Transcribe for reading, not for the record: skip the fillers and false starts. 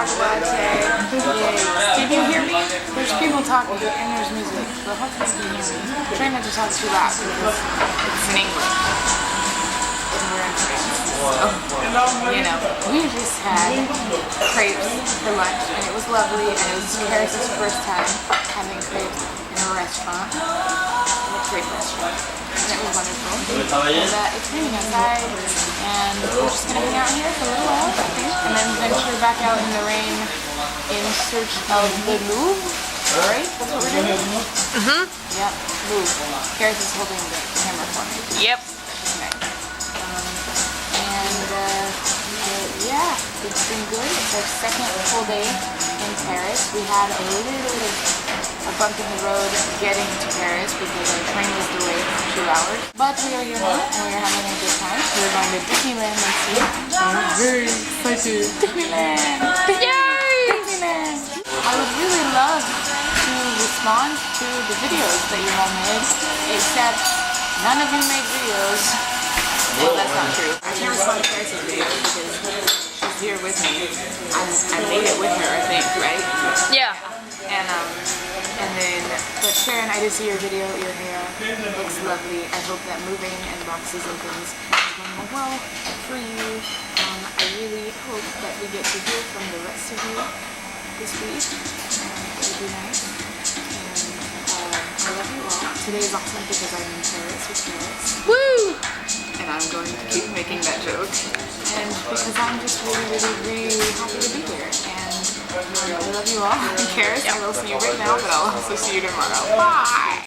talk about it today. Yay. Can you hear me? There's people talking and there's music, but hopefully you can hear me. Try not to talk too loud because it's in English. And we're in France. So, you know, we just had crepes for lunch and it was lovely, and it was Paris' first time having crepes in a restaurant, in a crepe restaurant. And it was wonderful. And it's raining outside, and we're just gonna hang out here for a little while, I think, and then venture back out in the rain in search of the Louvre. Right? That's what we're doing? Mm-hmm. Yep, Louvre. Paris is holding the camera for me. Yep. Okay. Yeah, it's been good. It's our second full day in Paris. We had a little bit of a bump in the road getting to Paris because our train was delayed for 2 hours. But we are here now and we are having a good time. We're going to Disneyland and see. I'm very excited. Disneyland! Yay! Disneyland! I would really love to respond to the videos that you all made, except none of you make videos. Well, that's not true. I can't respond to Paris' videos because she's here with me. I made it with her, I think, right? Yeah. And then, but Sharon, I did see your video. Your hair looks lovely. I hope that moving and boxes and things is going well for you. I really hope that we get to hear from the rest of you this week. It would be nice. And I love you all. Today is awesome because I'm in Paris with Paris. Woo! And I'm going to keep making that joke. And because I'm just really, really, really happy to be here. And I love you all. In Paris, I will see you right now, but I'll also see you tomorrow. Bye!